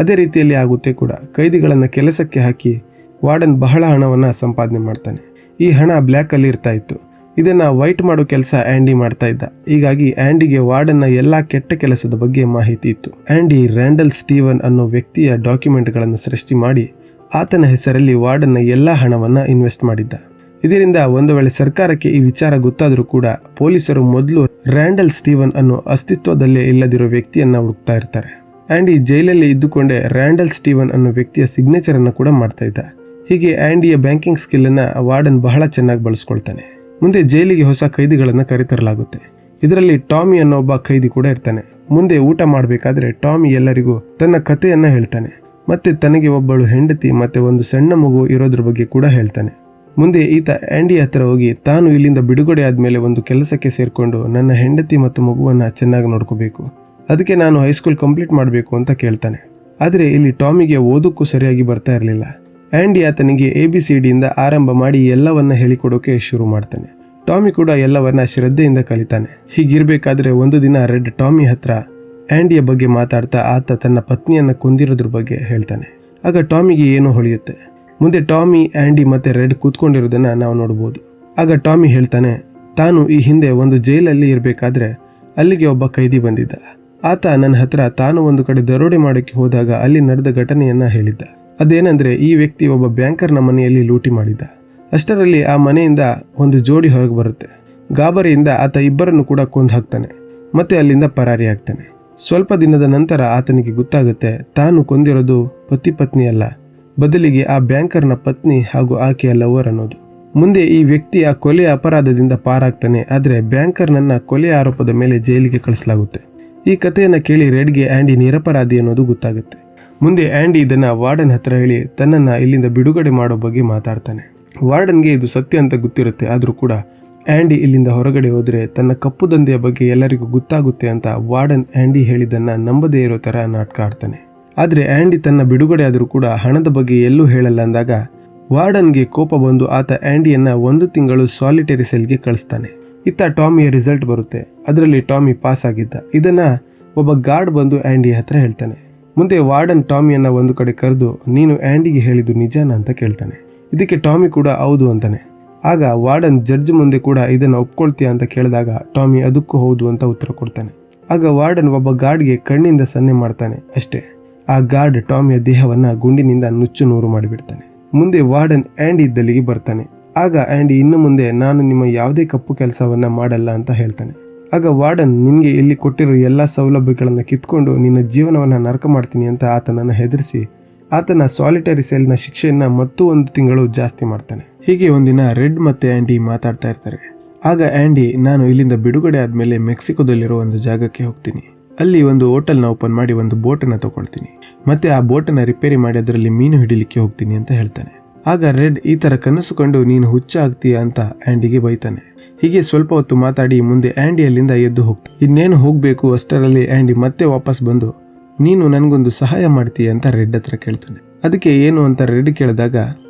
ಅದೇ ರೀತಿಯಲ್ಲಿ ಆಗುತ್ತೆ ಕೂಡ. ಖೈದಿಗಳನ್ನ ಕೆಲಸಕ್ಕೆ ಹಾಕಿ ವಾರ್ಡನ್ ಬಹಳ ಹಣವನ್ನ ಸಂಪಾದನೆ ಮಾಡ್ತಾನೆ. ಈ ಹಣ ಬ್ಲ್ಯಾಕ್ ಅಲ್ಲಿ ಇರ್ತಾ ಇತ್ತು. ಇದನ್ನ ವೈಟ್ ಮಾಡೋ ಕೆಲಸ ಆಂಡಿ ಮಾಡ್ತಾ ಇದ್ದ. ಹೀಗಾಗಿ ಆಂಡಿಗೆ ವಾರ್ಡನ್ನ ಎಲ್ಲಾ ಕೆಟ್ಟ ಕೆಲಸದ ಬಗ್ಗೆ ಮಾಹಿತಿ ಇತ್ತು. ಆಂಡಿ ರ್ಯಾಂಡಲ್ ಸ್ಟೀವನ್ ಅನ್ನೋ ವ್ಯಕ್ತಿಯ ಡಾಕ್ಯುಮೆಂಟ್ಗಳನ್ನು ಸೃಷ್ಟಿ ಮಾಡಿ ಆತನ ಹೆಸರಲ್ಲಿ ವಾರ್ಡನ್ನ ಎಲ್ಲಾ ಹಣವನ್ನ ಇನ್ವೆಸ್ಟ್ ಮಾಡಿದ್ದ. ಇದರಿಂದ ಒಂದು ವೇಳೆ ಸರ್ಕಾರಕ್ಕೆ ಈ ವಿಚಾರ ಗೊತ್ತಾದರೂ ಕೂಡ ಪೊಲೀಸರು ಮೊದಲು ರ್ಯಾಂಡಲ್ ಸ್ಟೀವನ್ ಅನ್ನೋ ಅಸ್ತಿತ್ವದಲ್ಲೇ ಇಲ್ಲದಿರೋ ವ್ಯಕ್ತಿಯನ್ನ ಹುಡುಕ್ತಾ ಇರ್ತಾರೆ. ಆಂಡಿ ಜೈಲಲ್ಲಿ ಇದ್ದುಕೊಂಡೇ ರ್ಯಾಂಡಲ್ ಸ್ಟೀವನ್ ಅನ್ನೋ ವ್ಯಕ್ತಿಯ ಸಿಗ್ನೇಚರ್ ಅನ್ನು ಕೂಡ ಮಾಡ್ತಾ ಇದ್ದ. ಹೀಗೆ ಆಂಡಿಯ ಬ್ಯಾಂಕಿಂಗ್ ಸ್ಕಿಲ್ ಅನ್ನ ವಾರ್ಡನ್ ಬಹಳ ಚೆನ್ನಾಗಿ ಬಳಸ್ಕೊಳ್ತಾನೆ. ಮುಂದೆ ಜೈಲಿಗೆ ಹೊಸ ಖೈದಿಗಳನ್ನ ಕರೆತರಲಾಗುತ್ತೆ. ಇದರಲ್ಲಿ ಟಾಮಿ ಅನ್ನೋ ಒಬ್ಬ ಖೈದಿ ಕೂಡ ಇರ್ತಾನೆ. ಮುಂದೆ ಊಟ ಮಾಡಬೇಕಾದ್ರೆ ಟಾಮಿ ಎಲ್ಲರಿಗೂ ತನ್ನ ಕಥೆಯನ್ನ ಹೇಳ್ತಾನೆ. ಮತ್ತೆ ತನಗೆ ಒಬ್ಬಳು ಹೆಂಡತಿ ಮತ್ತೆ ಒಂದು ಸಣ್ಣ ಮಗು ಇರೋದ್ರ ಬಗ್ಗೆ ಕೂಡ ಹೇಳ್ತಾನೆ. ಮುಂದೆ ಈತ ಆಂಡಿ ಹತ್ರ ಹೋಗಿ ತಾನು ಇಲ್ಲಿಂದ ಬಿಡುಗಡೆ ಆದ್ಮೇಲೆ ಒಂದು ಕೆಲಸಕ್ಕೆ ಸೇರ್ಕೊಂಡು ನನ್ನ ಹೆಂಡತಿ ಮತ್ತು ಮಗುವನ್ನ ಚೆನ್ನಾಗಿ ನೋಡ್ಕೋಬೇಕು, ಅದಕ್ಕೆ ನಾನು ಹೈಸ್ಕೂಲ್ ಕಂಪ್ಲೀಟ್ ಮಾಡಬೇಕು ಅಂತ ಕೇಳ್ತಾನೆ. ಆದರೆ ಇಲ್ಲಿ ಟಾಮಿಗೆ ಓದಕ್ಕೂ ಸರಿಯಾಗಿ ಬರ್ತಾ ಇರಲಿಲ್ಲ. ಆಂಡಿ ಆತನಿಗೆ ABCD ಇಂದ ಆರಂಭ ಮಾಡಿ ಎಲ್ಲವನ್ನ ಹೇಳಿಕೊಡೋಕೆ ಶುರು ಮಾಡ್ತಾನೆ. ಟಾಮಿ ಕೂಡ ಎಲ್ಲವನ್ನ ಶ್ರದ್ಧೆಯಿಂದ ಕಲಿತಾನೆ. ಹೀಗಿರ್ಬೇಕಾದ್ರೆ ಒಂದು ದಿನ ರೆಡ್ ಟಾಮಿ ಹತ್ರ ಆಂಡಿಯ ಬಗ್ಗೆ ಮಾತಾಡ್ತಾ ಆತ ತನ್ನ ಪತ್ನಿಯನ್ನ ಕೊಂದಿರೋದ್ರ ಬಗ್ಗೆ ಹೇಳ್ತಾನೆ. ಆಗ ಟಾಮಿಗೆ ಏನೋ ಹೊಳೆಯುತ್ತೆ. ಮುಂದೆ ಟಾಮಿ, ಆಂಡಿ ಮತ್ತೆ ರೆಡ್ ಕೂತ್ಕೊಂಡಿರೋದನ್ನ ನಾವು ನೋಡ್ಬೋದು. ಆಗ ಟಾಮಿ ಹೇಳ್ತಾನೆ, ತಾನು ಈ ಹಿಂದೆ ಒಂದು ಜೈಲಲ್ಲಿ ಇರಬೇಕಾದ್ರೆ ಅಲ್ಲಿಗೆ ಒಬ್ಬ ಖೈದಿ ಬಂದಿದ್ದ. ಆತ ನನ್ನ ಹತ್ರ ತಾನು ಒಂದು ಕಡೆ ದರೋಡೆ ಮಾಡೋಕ್ಕೆ ಹೋದಾಗ ಅಲ್ಲಿ ನಡೆದ ಘಟನೆಯನ್ನ ಹೇಳಿದ್ದ. ಅದೇನೆಂದ್ರೆ ಈ ವ್ಯಕ್ತಿ ಒಬ್ಬ ಬ್ಯಾಂಕರ್ನ ಮನೆಯಲ್ಲಿ ಲೂಟಿ ಮಾಡಿದ್ದ. ಅಷ್ಟರಲ್ಲಿ ಆ ಮನೆಯಿಂದ ಒಂದು ಜೋಡಿ ಹೊರಗೆ ಬರುತ್ತೆ. ಗಾಬರಿಯಿಂದ ಆತ ಇಬ್ಬರನ್ನು ಕೂಡ ಕೊಂದು ಹಾಕ್ತಾನೆ ಮತ್ತೆ ಅಲ್ಲಿಂದ ಪರಾರಿ ಆಗ್ತಾನೆ. ಸ್ವಲ್ಪ ದಿನದ ನಂತರ ಆತನಿಗೆ ಗೊತ್ತಾಗುತ್ತೆ ತಾನು ಕೊಂದಿರೋದು ಪತ್ನಿ ಅಲ್ಲ, ಬದಲಿಗೆ ಆ ಬ್ಯಾಂಕರ್ನ ಪತ್ನಿ ಹಾಗೂ ಆಕೆಯ ಲವರ್ ಅನ್ನೋದು. ಮುಂದೆ ಈ ವ್ಯಕ್ತಿ ಆ ಕೊಲೆಯ ಅಪರಾಧದಿಂದ ಪಾರಾಗ್ತಾನೆ. ಆದರೆ ಬ್ಯಾಂಕರ್ನನ್ನ ಕೊಲೆಯ ಆರೋಪದ ಮೇಲೆ ಜೈಲಿಗೆ ಕಳಿಸಲಾಗುತ್ತೆ. ಈ ಕಥೆಯನ್ನು ಕೇಳಿ ರೆಡ್ಗೆ ಆ್ಯಂಡಿ ನಿರಪರಾಧಿ ಅನ್ನೋದು ಗೊತ್ತಾಗುತ್ತೆ. ಮುಂದೆ ಆ್ಯಂಡಿ ಇದನ್ನ ವಾರ್ಡನ್ ಹತ್ರ ಹೇಳಿ ತನ್ನನ್ನು ಇಲ್ಲಿಂದ ಬಿಡುಗಡೆ ಮಾಡೋ ಬಗ್ಗೆ ಮಾತಾಡ್ತಾನೆ. ವಾರ್ಡನ್ಗೆ ಇದು ಸತ್ಯ ಅಂತ ಗೊತ್ತಿರುತ್ತೆ. ಆದರೂ ಕೂಡ ಆ್ಯಂಡಿ ಇಲ್ಲಿಂದ ಹೊರಗಡೆ ಹೋದರೆ ತನ್ನ ಕಪ್ಪು ದಂಧೆಯ ಬಗ್ಗೆ ಎಲ್ಲರಿಗೂ ಗೊತ್ತಾಗುತ್ತೆ ಅಂತ ವಾರ್ಡನ್ ಆ್ಯಂಡಿ ಹೇಳಿದ್ದನ್ನು ನಂಬದೇ ಇರೋ ಥರ ನಾಟಕ ಆಡ್ತಾನೆ. ಆದರೆ ಆ್ಯಂಡಿ ತನ್ನ ಬಿಡುಗಡೆ ಆದರೂ ಕೂಡ ಹಣದ ಬಗ್ಗೆ ಎಲ್ಲೂ ಹೇಳಲ್ಲ ಅಂದಾಗ ವಾರ್ಡನ್ಗೆ ಕೋಪ ಬಂದು ಆತ ಆ್ಯಂಡಿಯನ್ನು 1 ತಿಂಗಳು ಸಾಲಿಟರಿ ಸೆಲ್ಗೆ ಕಳಿಸ್ತಾನೆ. ಇತ್ತ ಟಾಮಿಯ ರಿಸಲ್ಟ್ ಬರುತ್ತೆ. ಅದರಲ್ಲಿ ಟಾಮಿ ಪಾಸ್ ಆಗಿದ್ದ. ಇದನ್ನು ಒಬ್ಬ ಗಾರ್ಡ್ ಬಂದು ಆ್ಯಂಡಿ ಹತ್ರ ಹೇಳ್ತಾನೆ. ಮುಂದೆ ವಾರ್ಡನ್ ಟಾಮಿಯನ್ನು ಒಂದು ಕಡೆ ಕರೆದು ನೀನು ಆ್ಯಂಡಿಗೆ ಹೇಳಿದ್ದು ನಿಜಾನ ಅಂತ ಕೇಳ್ತಾನೆ. ಇದಕ್ಕೆ ಟಾಮಿ ಕೂಡ ಹೌದು ಅಂತಾನೆ. ಆಗ ವಾರ್ಡನ್ ಜಡ್ಜ್ ಮುಂದೆ ಕೂಡ ಇದನ್ನು ಒಪ್ಕೊಳ್ತೀಯ ಅಂತ ಕೇಳಿದಾಗ ಟಾಮಿ ಅದಕ್ಕೂ ಹೌದು ಅಂತ ಉತ್ತರ ಕೊಡ್ತಾನೆ. ಆಗ ವಾರ್ಡನ್ ಒಬ್ಬ ಗಾರ್ಡ್ಗೆ ಕಣ್ಣಿಂದ ಸನ್ನೆ ಮಾಡ್ತಾನೆ. ಅಷ್ಟೇ, ಆ ಗಾರ್ಡ್ ಟಾಮಿಯ ದೇಹವನ್ನು ಗುಂಡಿನಿಂದ ನುಚ್ಚು ನೂರು ಮಾಡಿಬಿಡ್ತಾನೆ. ಮುಂದೆ ವಾರ್ಡನ್ ಆ್ಯಂಡಿ ಇದ್ದಲ್ಲಿಗೆ ಬರ್ತಾನೆ. ಆಗ ಆ್ಯಂಡಿ ಇನ್ನು ಮುಂದೆ ನಾನು ನಿಮ್ಮ ಯಾವುದೇ ಕಪ್ಪು ಕೆಲಸವನ್ನ ಮಾಡಲ್ಲ ಅಂತ ಹೇಳ್ತಾನೆ. ಆಗ ವಾರ್ಡನ್ ನಿನಗೆ ಇಲ್ಲಿ ಕೊಟ್ಟಿರೋ ಎಲ್ಲ ಸೌಲಭ್ಯಗಳನ್ನು ಕಿತ್ಕೊಂಡು ನಿನ್ನ ಜೀವನವನ್ನು ನರಕ ಮಾಡ್ತೀನಿ ಅಂತ ಆತನನ್ನು ಹೆದರಿಸಿ ಆತನ ಸಾಲಿಟರಿ ಸೆಲ್ನ ಶಿಕ್ಷೆಯನ್ನು ಮತ್ತೂ 1 ತಿಂಗಳು ಜಾಸ್ತಿ ಮಾಡ್ತಾನೆ. ಹೀಗೆ ಒಂದಿನ ರೆಡ್ ಮತ್ತೆ ಆ್ಯಂಡಿ ಮಾತಾಡ್ತಾ ಇರ್ತಾರೆ. ಆಗ ಆ್ಯಂಡಿ ನಾನು ಇಲ್ಲಿಂದ ಬಿಡುಗಡೆ ಆದಮೇಲೆ ಮೆಕ್ಸಿಕೋದಲ್ಲಿರೋ ಒಂದು ಜಾಗಕ್ಕೆ ಹೋಗ್ತೀನಿ. ಅಲ್ಲಿ ಒಂದು ಹೋಟೆಲ್ನ ಓಪನ್ ಮಾಡಿ ಒಂದು ಬೋಟನ್ನು ತಗೊಳ್ತೀನಿ. ಮತ್ತೆ ಆ ಬೋಟನ್ನು ರಿಪೇರಿ ಮಾಡಿ ಅದರಲ್ಲಿ ಮೀನು ಹಿಡಿಲಿಕ್ಕೆ ಹೋಗ್ತೀನಿ ಅಂತ ಹೇಳ್ತಾನೆ. ಆಗ ರೆಡ್ ಈ ಥರ ಕನಸು ಕಂಡು ನೀನು ಹುಚ್ಚ ಆಗ್ತೀಯ ಅಂತ ಆ್ಯಂಡಿಗೆ ಬೈತಾನೆ. ಹೀಗೆ ಸ್ವಲ್ಪ ಹೊತ್ತು ಮಾತಾಡಿ ಮುಂದೆ ಆ್ಯಂಡಿ ಅಲ್ಲಿಂದ ಎದ್ದು ಹೋಗ್ತಾನೆ. ಇನ್ನೇನು ಹೋಗಬೇಕು ಅಷ್ಟರಲ್ಲಿ ಆ್ಯಂಡಿ ಮತ್ತೆ ವಾಪಸ್ ಬಂದು ನೀನು ನನಗೊಂದು ಸಹಾಯ ಮಾಡ್ತೀಯ ಅಂತ ರೆಡ್ ಹತ್ರ ಕೇಳ್ತಾನೆ. ಅದಕ್ಕೆ ಏನು ಅಂತ ರೆಡ್ ಕೇಳಿದಾಗ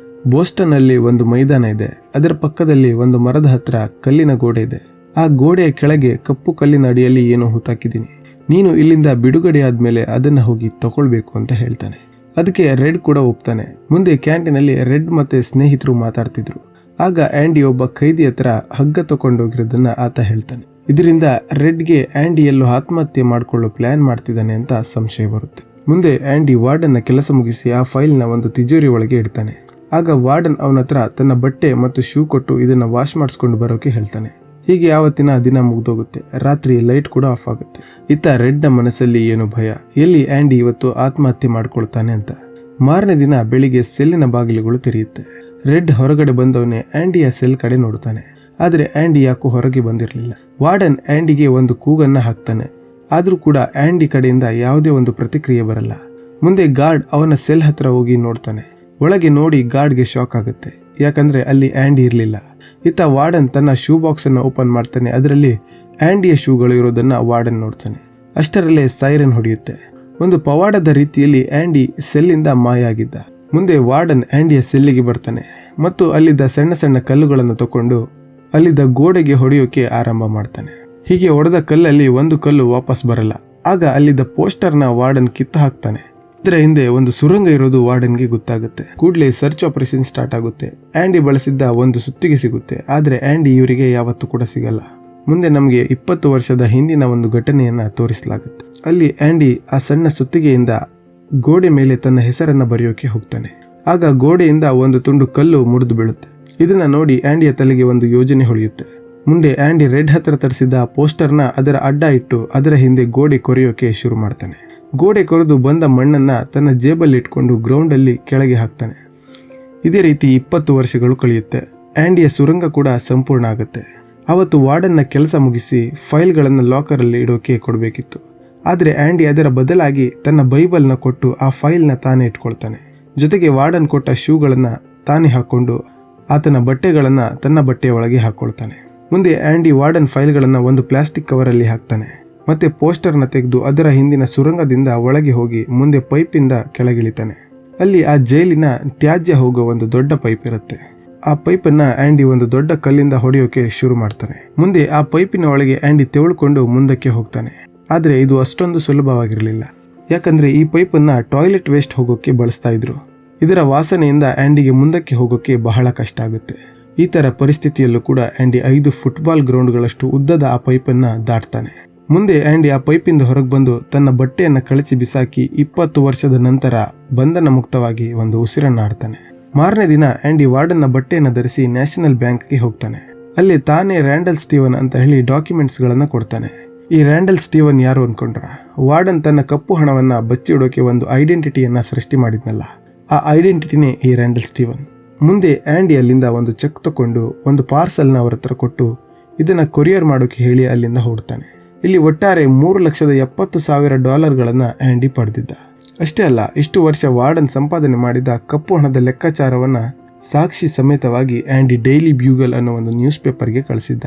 ಬೋಸ್ಟನ್ನಲ್ಲಿ ಒಂದು ಮೈದಾನ ಇದೆ. ಅದರ ಪಕ್ಕದಲ್ಲಿ ಒಂದು ಮರದ ಹತ್ರ ಕಲ್ಲಿನ ಗೋಡೆ ಇದೆ. ಆ ಗೋಡೆಯ ಕೆಳಗೆ ಕಪ್ಪು ಕಲ್ಲಿನ ಅಡಿಯಲ್ಲಿ ಏನೋ ಹೂತಾಕಿದ್ದೀನಿ. ನೀನು ಇಲ್ಲಿಂದ ಬಿಡುಗಡೆ ಆದ್ಮೇಲೆ ಅದನ್ನ ಹೋಗಿ ತಗೊಳ್ಬೇಕು ಅಂತ ಹೇಳ್ತಾನೆ. ಅದಕ್ಕೆ ರೆಡ್ ಕೂಡ ಒಪ್ತಾನೆ. ಮುಂದೆ ಕ್ಯಾಂಟೀನಲ್ಲಿ ರೆಡ್ ಮತ್ತೆ ಸ್ನೇಹಿತರು ಮಾತಾಡ್ತಿದ್ರು. ಆಗ ಆ್ಯಂಡಿ ಒಬ್ಬ ಖೈದಿ ಹತ್ರ ಹಗ್ಗ ತಗೊಂಡೋಗಿರೋದನ್ನ ಆತ ಹೇಳ್ತಾನೆ. ಇದರಿಂದ ರೆಡ್ಗೆ ಆ್ಯಂಡಿ ಎಲ್ಲೋ ಆತ್ಮಹತ್ಯೆ ಮಾಡಿಕೊಳ್ಳೋ ಪ್ಲಾನ್ ಮಾಡ್ತಿದ್ದಾನೆ ಅಂತ ಸಂಶಯ ಬರುತ್ತೆ. ಮುಂದೆ ಆ್ಯಂಡಿ ವಾರ್ಡನ್ನ ಕೆಲಸ ಮುಗಿಸಿ ಆ ಫೈಲ್ನ ಒಂದು ತಿಜೋರಿ ಒಳಗೆ ಇಡ್ತಾನೆ. ಆಗ ವಾರ್ಡನ್ ಅವನ ಹತ್ರ ತನ್ನ ಬಟ್ಟೆ ಮತ್ತು ಶೂ ಕೊಟ್ಟು ಇದನ್ನ ವಾಶ್ ಮಾಡಿಸ್ಕೊಂಡು ಬರೋಕೆ ಹೇಳ್ತಾನೆ. ಹೀಗೆ ಆವತ್ತಿನ ದಿನ ಮುಗ್ದೋಗುತ್ತೆ. ರಾತ್ರಿ ಲೈಟ್ ಕೂಡ ಆಫ್ ಆಗುತ್ತೆ. ಇತ್ತ ರೆಡ್ನ ಮನಸ್ಸಲ್ಲಿ ಏನು ಭಯ, ಎಲ್ಲಿ ಆ್ಯಂಡಿ ಇವತ್ತು ಆತ್ಮಹತ್ಯೆ ಮಾಡ್ಕೊಳ್ತಾನೆ ಅಂತ. ಮಾರನೇ ದಿನ ಬೆಳಿಗ್ಗೆ ಸೆಲ್ಲಿನ ಬಾಗಿಲುಗಳು ತೆರೆಯುತ್ತೆ. ರೆಡ್ ಹೊರಗಡೆ ಬಂದವನೇ ಆ್ಯಂಡಿಯ ಸೆಲ್ ಕಡೆ ನೋಡ್ತಾನೆ. ಆದರೆ ಆ್ಯಂಡಿ ಯಾಕೋ ಹೊರಗೆ ಬಂದಿರಲಿಲ್ಲ. ವಾರ್ಡನ್ ಆ್ಯಂಡಿಗೆ ಒಂದು ಕೂಗನ್ನ ಹಾಕ್ತಾನೆ. ಆದರೂ ಕೂಡ ಆ್ಯಂಡಿ ಕಡೆಯಿಂದ ಯಾವುದೇ ಒಂದು ಪ್ರತಿಕ್ರಿಯೆ ಬರಲ್ಲ. ಮುಂದೆ ಗಾರ್ಡ್ ಅವನ ಸೆಲ್ ಹತ್ರ ಹೋಗಿ ನೋಡ್ತಾನೆ. ಒಳಗೆ ನೋಡಿ ಗಾರ್ಡ್ಗೆ ಶಾಕ್ ಆಗುತ್ತೆ. ಯಾಕಂದ್ರೆ ಅಲ್ಲಿ ಆ್ಯಂಡಿ ಇರಲಿಲ್ಲ. ಇತ್ತ ವಾರ್ಡನ್ ತನ್ನ ಶೂ ಬಾಕ್ಸ್ ಅನ್ನು ಓಪನ್ ಮಾಡ್ತಾನೆ. ಅದರಲ್ಲಿ ಆ್ಯಂಡಿಯ ಶೂಗಳು ಇರೋದನ್ನ ವಾರ್ಡನ್ ನೋಡ್ತಾನೆ. ಅಷ್ಟರಲ್ಲೇ ಸೈರನ್ ಹೊಡೆಯುತ್ತೆ. ಒಂದು ಪವಾಡದ ರೀತಿಯಲ್ಲಿ ಆ್ಯಂಡಿ ಸೆಲ್ಲಿಂದ ಮಾಯ ಆಗಿದ್ದ. ಮುಂದೆ ವಾರ್ಡನ್ ಆ್ಯಂಡಿಯ ಸೆಲ್ಲಿಗೆ ಬರ್ತಾನೆ ಮತ್ತು ಅಲ್ಲಿದ್ದ ಸಣ್ಣ ಸಣ್ಣ ಕಲ್ಲುಗಳನ್ನು ತಕೊಂಡು ಅಲ್ಲಿದ್ದ ಗೋಡೆಗೆ ಹೊಡೆಯೋಕೆ ಆರಂಭ ಮಾಡ್ತಾನೆ. ಹೀಗೆ ಹೊಡೆದ ಕಲ್ಲಲ್ಲಿ ಒಂದು ಕಲ್ಲು ವಾಪಸ್ ಬರಲ್ಲ. ಆಗ ಅಲ್ಲಿದ್ದ ಪೋಸ್ಟರ್ನ ವಾರ್ಡನ್ ಕಿತ್ತು ಹಾಕ್ತಾನೆ. ಇದರ ಹಿಂದೆ ಒಂದು ಸುರಂಗ ಇರೋದು ವಾರ್ಡನ್ಗೆ ಗೊತ್ತಾಗುತ್ತೆ. ಕೂಡಲೇ ಸರ್ಚ್ ಆಪರೇಷನ್ ಸ್ಟಾರ್ಟ್ ಆಗುತ್ತೆ. ಆ್ಯಂಡಿ ಬಳಸಿದ್ದ ಒಂದು ಸುತ್ತಿಗೆ ಸಿಗುತ್ತೆ. ಆದರೆ ಆ್ಯಂಡಿ ಇವರಿಗೆ ಯಾವತ್ತೂ ಕೂಡ ಸಿಗಲ್ಲ. ಮುಂದೆ ನಮಗೆ 20 ವರ್ಷದ ಹಿಂದಿನ ಒಂದು ಘಟನೆಯನ್ನ ತೋರಿಸಲಾಗುತ್ತೆ. ಅಲ್ಲಿ ಆ್ಯಂಡಿ ಆ ಸಣ್ಣ ಸುತ್ತಿಗೆಯಿಂದ ಗೋಡೆ ಮೇಲೆ ತನ್ನ ಹೆಸರನ್ನ ಬರೆಯೋಕೆ ಹೋಗ್ತಾನೆ. ಆಗ ಗೋಡೆಯಿಂದ ಒಂದು ತುಂಡು ಕಲ್ಲು ಮುರಿದು ಬೀಳುತ್ತೆ. ಇದನ್ನ ನೋಡಿ ಆ್ಯಂಡಿಯ ತಲೆಗೆ ಒಂದು ಯೋಜನೆ ಹೊಳೆಯುತ್ತೆ. ಮುಂದೆ ಆ್ಯಂಡಿ ರೆಡ್ ಹತ್ರ ತರಿಸಿದ್ದ ಪೋಸ್ಟರ್ನ ಅದರ ಅಡ್ಡ ಇಟ್ಟು ಅದರ ಹಿಂದೆ ಗೋಡೆ ಕೊರೆಯೋಕೆ ಶುರು ಮಾಡ್ತಾನೆ. ಗೋಡೆ ಕೊರೆದು ಬಂದ ಮಣ್ಣನ್ನ ತನ್ನ ಜೇಬಲ್ಲಿ ಇಟ್ಕೊಂಡು ಗ್ರೌಂಡಲ್ಲಿ ಕೆಳಗೆ ಹಾಕ್ತಾನೆ. ಇದೇ ರೀತಿ 20 ವರ್ಷಗಳು ಕಳೆಯುತ್ತೆ. ಆ್ಯಂಡಿಯ ಸುರಂಗ ಕೂಡ ಸಂಪೂರ್ಣ ಆಗುತ್ತೆ. ಅವತ್ತು ವಾರ್ಡನ್ನ ಕೆಲಸ ಮುಗಿಸಿ ಫೈಲ್ಗಳನ್ನು ಲಾಕರಲ್ಲಿ ಇಡೋಕೆ ಕೊಡಬೇಕಿತ್ತು. ಆದರೆ ಆ್ಯಂಡಿ ಅದರ ಬದಲಾಗಿ ತನ್ನ ಬೈಬಲ್ನ ಕೊಟ್ಟು ಆ ಫೈಲ್ನ ತಾನೇ ಇಟ್ಕೊಳ್ತಾನೆ. ಜೊತೆಗೆ ವಾರ್ಡನ್ ಕೊಟ್ಟ ಶೂಗಳನ್ನು ತಾನೇ ಹಾಕ್ಕೊಂಡು ಆತನ ಬಟ್ಟೆಗಳನ್ನು ತನ್ನ ಬಟ್ಟೆಯ ಒಳಗೆ ಹಾಕ್ಕೊಳ್ತಾನೆ. ಮುಂದೆ ಆ್ಯಂಡಿ ವಾರ್ಡನ್ ಫೈಲ್ಗಳನ್ನು ಒಂದು ಪ್ಲಾಸ್ಟಿಕ್ ಕವರಲ್ಲಿ ಹಾಕ್ತಾನೆ. ಮತ್ತೆ ಪೋಸ್ಟರ್ನ ತೆಗೆದು ಅದರ ಹಿಂದಿನ ಸುರಂಗದಿಂದ ಒಳಗೆ ಹೋಗಿ ಮುಂದೆ ಪೈಪಿಂದ ಕೆಳಗಿಳಿತಾನೆ. ಅಲ್ಲಿ ಆ ಜೈಲಿನ ತ್ಯಾಜ್ಯ ಹೋಗೋ ಒಂದು ದೊಡ್ಡ ಪೈಪ್ ಇರುತ್ತೆ. ಆ ಪೈಪನ್ನ ಆ್ಯಂಡಿ ಒಂದು ದೊಡ್ಡ ಕಲ್ಲಿಂದ ಹೊಡೆಯೋಕೆ ಶುರು ಮಾಡ್ತಾನೆ. ಮುಂದೆ ಆ ಪೈಪಿನ ಒಳಗೆ ಆ್ಯಂಡಿ ತೆವಳ್ಕೊಂಡು ಮುಂದಕ್ಕೆ ಹೋಗ್ತಾನೆ. ಆದರೆ ಇದು ಅಷ್ಟೊಂದು ಸುಲಭವಾಗಿರಲಿಲ್ಲ. ಯಾಕಂದ್ರೆ ಈ ಪೈಪನ್ನ ಟಾಯ್ಲೆಟ್ ವೇಸ್ಟ್ ಹೋಗೋಕೆ ಬಳಸ್ತಾ ಇದ್ರು. ಇದರ ವಾಸನೆಯಿಂದ ಆ್ಯಂಡಿಗೆ ಮುಂದಕ್ಕೆ ಹೋಗೋಕೆ ಬಹಳ ಕಷ್ಟ ಆಗುತ್ತೆ. ಈ ತರ ಪರಿಸ್ಥಿತಿಯಲ್ಲೂ ಕೂಡ ಆ್ಯಂಡಿ 5 ಫುಟ್ಬಾಲ್ ಗ್ರೌಂಡ್ಗಳಷ್ಟು ಉದ್ದದ ಆ ಪೈಪನ್ನ ದಾಟ್ತಾನೆ. ಮುಂದೆ ಆ್ಯಂಡಿ ಆ ಪೈಪಿಂದ ಹೊರಗೆ ಬಂದು ತನ್ನ ಬಟ್ಟೆಯನ್ನು ಕಳಚಿ ಬಿಸಾಕಿ 20 ವರ್ಷದ ನಂತರ ಬಂಧನ ಮುಕ್ತವಾಗಿ ಒಂದು ಉಸಿರನ್ನ ಆಡ್ತಾನೆ. ಮಾರನೇ ದಿನ ಆಂಡಿ ವಾರ್ಡನ್ನ ಬಟ್ಟೆಯನ್ನು ಧರಿಸಿ ನ್ಯಾಷನಲ್ ಬ್ಯಾಂಕ್ಗೆ ಹೋಗ್ತಾನೆ. ಅಲ್ಲಿ ತಾನೇ ರ್ಯಾಂಡಲ್ ಸ್ಟೀವನ್ ಅಂತ ಹೇಳಿ ಡಾಕ್ಯುಮೆಂಟ್ಸ್ಗಳನ್ನ ಕೊಡ್ತಾನೆ. ಈ ರ್ಯಾಂಡಲ್ ಸ್ಟೀವನ್ ಯಾರು ಅನ್ಕೊಂಡ್ರ? ವಾರ್ಡನ್ ತನ್ನ ಕಪ್ಪು ಹಣವನ್ನ ಬಚ್ಚಿಡೋಕೆ ಒಂದು ಐಡೆಂಟಿಟಿಯನ್ನ ಸೃಷ್ಟಿ ಮಾಡಿದ್ನಲ್ಲ, ಆ ಐಡೆಂಟಿಟಿನೇ ಈ ರ್ಯಾಂಡಲ್ ಸ್ಟೀವನ್. ಮುಂದೆ ಆಂಡಿ ಅಲ್ಲಿಂದ ಒಂದು ಚೆಕ್ ತಕೊಂಡು ಒಂದು ಪಾರ್ಸಲ್ನ ಅವರ ಹತ್ರ ಕೊಟ್ಟು ಇದನ್ನ ಕೊರಿಯರ್ ಮಾಡೋಕೆ ಹೇಳಿ ಅಲ್ಲಿಂದ ಹೊರಡ್ತಾನೆ. ಇಲ್ಲಿ ಒಟ್ಟಾರೆ $3,70,000 ಆಂಡಿ ಪಡೆದಿದ್ದ. ಅಷ್ಟೇ ಅಲ್ಲ, ಇಷ್ಟು ವರ್ಷ ವಾರ್ಡನ್ ಸಂಪಾದನೆ ಮಾಡಿದ ಕಪ್ಪು ಹಣದ ಲೆಕ್ಕಾಚಾರವನ್ನ ಸಾಕ್ಷಿ ಸಮೇತವಾಗಿ ಆಂಡಿ ಡೈಲಿ ಬ್ಯೂಗಲ್ ಅನ್ನೋ ಒಂದು ನ್ಯೂಸ್ ಪೇಪರ್ಗೆ ಕಳಿಸಿದ್ದ.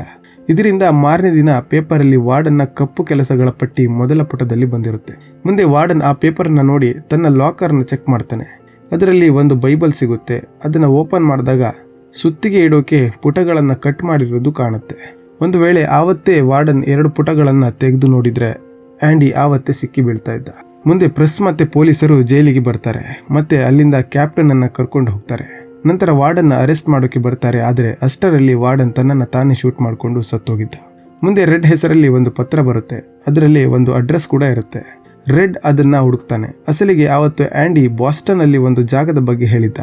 ಇದರಿಂದ ಮಾರನೇ ದಿನ ಪೇಪರಲ್ಲಿ ವಾರ್ಡನ್ನ ಕಪ್ಪು ಕೆಲಸಗಳ ಪಟ್ಟಿ ಮೊದಲ ಪುಟದಲ್ಲಿ ಬಂದಿರುತ್ತೆ. ಮುಂದೆ ವಾರ್ಡನ್ ಆ ಪೇಪರ್ನ ನೋಡಿ ತನ್ನ ಲಾಕರ್ನ ಚೆಕ್ ಮಾಡ್ತಾನೆ. ಅದರಲ್ಲಿ ಒಂದು ಬೈಬಲ್ ಸಿಗುತ್ತೆ. ಅದನ್ನ ಓಪನ್ ಮಾಡಿದಾಗ ಸುತ್ತಿಗೆ ಇಡೋಕೆ ಪುಟಗಳನ್ನ ಕಟ್ ಮಾಡಿರೋದು ಕಾಣುತ್ತೆ. ಒಂದು ವೇಳೆ ಆವತ್ತೇ ವಾರ್ಡನ್ 2 ಪುಟಗಳನ್ನ ತೆಗೆದು ನೋಡಿದ್ರೆ ಆಂಡಿ ಆವತ್ತೇ ಸಿಕ್ಕಿ ಬೀಳ್ತಾ ಇದ್ದ. ಮುಂದೆ ಪ್ರೆಸ್ ಮತ್ತೆ ಪೊಲೀಸರು ಜೈಲಿಗೆ ಬರ್ತಾರೆ. ಮತ್ತೆ ಅಲ್ಲಿಂದ ಕ್ಯಾಪ್ಟನ್ ಅನ್ನ ಕರ್ಕೊಂಡು ಹೋಗ್ತಾರೆ. ನಂತರ ವಾರ್ಡನ್ನ ಅರೆಸ್ಟ್ ಮಾಡೋಕೆ ಬರ್ತಾರೆ. ಆದರೆ ಅಷ್ಟರಲ್ಲಿ ವಾರ್ಡನ್ ತನ್ನನ್ನು ತಾನೇ ಶೂಟ್ ಮಾಡಿಕೊಂಡು ಸತ್ತೋಗಿದ್ದ. ಮುಂದೆ ರೆಡ್ ಹೆಸರಲ್ಲಿ ಒಂದು ಪತ್ರ ಬರುತ್ತೆ. ಅದರಲ್ಲಿ ಒಂದು ಅಡ್ರೆಸ್ ಕೂಡ ಇರುತ್ತೆ. ರೆಡ್ ಅದನ್ನ ಹುಡುಕ್ತಾನೆ. ಅಸಲಿಗೆ ಆವತ್ತು ಆಂಡಿ ಬಾಸ್ಟನ್ ಅಲ್ಲಿ ಒಂದು ಜಾಗದ ಬಗ್ಗೆ ಹೇಳಿದ್ದ.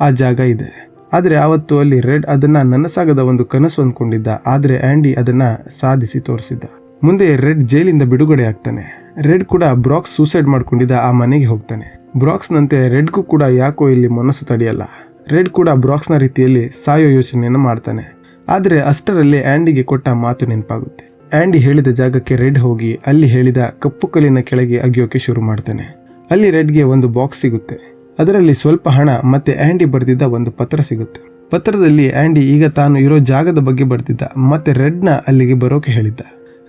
ಆ ಜಾಗ ಇದೆ. ಆದರೆ ಆವತ್ತು ಅಲ್ಲಿ ರೆಡ್ ಅದನ್ನ ನನಸಾಗದ ಒಂದು ಕನಸು ಅಂದ್ಕೊಂಡಿದ್ದ. ಆದರೆ ಆಂಡಿ ಅದನ್ನ ಸಾಧಿಸಿ ತೋರಿಸಿದ್ದ. ಮುಂದೆ ರೆಡ್ ಜೈಲಿಂದ ಬಿಡುಗಡೆ ಆಗ್ತಾನೆ. ರೆಡ್ ಕೂಡ ಬ್ರಾಕ್ಸ್ ಸೂಸೈಡ್ ಮಾಡ್ಕೊಂಡಿದ್ದ ಆ ಮನೆಗೆ ಹೋಗ್ತಾನೆ. ಬ್ರಾಕ್ಸ್ನಂತೆ ರೆಡ್ಗೂ ಕೂಡ ಯಾಕೋ ಇಲ್ಲಿ ಮನಸ್ಸು ತಡೆಯಲ್ಲ. ರೆಡ್ ಕೂಡ ಬ್ರಾಕ್ಸ್ನ ರೀತಿಯಲ್ಲಿ ಸಾಯೋ ಯೋಚನೆಯನ್ನು ಮಾಡ್ತಾನೆ. ಆದರೆ ಅಷ್ಟರಲ್ಲಿ ಆಂಡಿಗೆ ಕೊಟ್ಟ ಮಾತು ನೆನಪಾಗುತ್ತೆ. ಆಂಡಿ ಹೇಳಿದ ಜಾಗಕ್ಕೆ ರೆಡ್ ಹೋಗಿ ಅಲ್ಲಿ ಹೇಳಿದ ಕಪ್ಪು ಕಲ್ಲಿನ ಕೆಳಗೆ ಅಗಿಯೋಕೆ ಶುರು ಮಾಡ್ತಾನೆ. ಅಲ್ಲಿ ರೆಡ್ಗೆ ಒಂದು ಬಾಕ್ಸ್ ಸಿಗುತ್ತೆ. ಅದರಲ್ಲಿ ಸ್ವಲ್ಪ ಹಣ ಮತ್ತೆ ಆಂಡಿ ಬರೆದಿದ್ದ ಒಂದು ಪತ್ರ ಸಿಗುತ್ತೆ. ಪತ್ರದಲ್ಲಿ ಆಂಡಿ ಈಗ ತಾನು ಇರೋ ಜಾಗದ ಬಗ್ಗೆ ಬರ್ತಿದ್ದ ಮತ್ತೆ ರೆಡ್ನ ಅಲ್ಲಿಗೆ ಬರೋಕೆ ಹೇಳಿದ್ದ.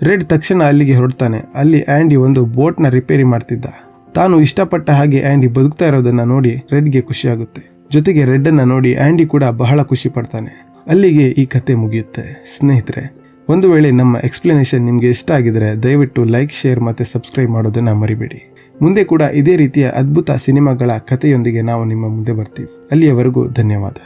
ರೆಡ್ ತಕ್ಷಣ ಅಲ್ಲಿಗೆ ಹೊರಡ್ತಾನೆ. ಅಲ್ಲಿ ಆಂಡಿ ಒಂದು ಬೋಟ್ನ ರಿಪೇರಿ ಮಾಡ್ತಿದ್ದ. ತಾನು ಇಷ್ಟಪಟ್ಟ ಹಾಗೆ ಆಂಡಿ ಬದುಕ್ತಾ ಇರೋದನ್ನ ನೋಡಿ ರೆಡ್ಗೆ ಖುಷಿ ಆಗುತ್ತೆ. ಜೊತೆಗೆ ರೆಡ್ ಅನ್ನ ನೋಡಿ ಆಂಡಿ ಕೂಡ ಬಹಳ ಖುಷಿ ಪಡ್ತಾನೆ. ಅಲ್ಲಿಗೆ ಈ ಕತೆ ಮುಗಿಯುತ್ತೆ. ಸ್ನೇಹಿತರೆ, ಒಂದು ವೇಳೆ ನಮ್ಮ ಎಕ್ಸ್ಪ್ಲನೇಷನ್ ನಿಮಗೆ ಇಷ್ಟ ಆಗಿದ್ರೆ ದಯವಿಟ್ಟು ಲೈಕ್, ಶೇರ್ ಮತ್ತೆ ಸಬ್ಸ್ಕ್ರೈಬ್ ಮಾಡೋದನ್ನ ಮರಿಬೇಡಿ. ಮುಂದೆ ಕೂಡ ಇದೇ ರೀತಿಯ ಅದ್ಭುತ ಸಿನಿಮಾಗಳ ಕಥೆಯೊಂದಿಗೆ ನಾವು ನಿಮ್ಮ ಮುಂದೆ ಬರ್ತೀವಿ. ಅಲ್ಲಿಯವರೆಗೂ ಧನ್ಯವಾದ.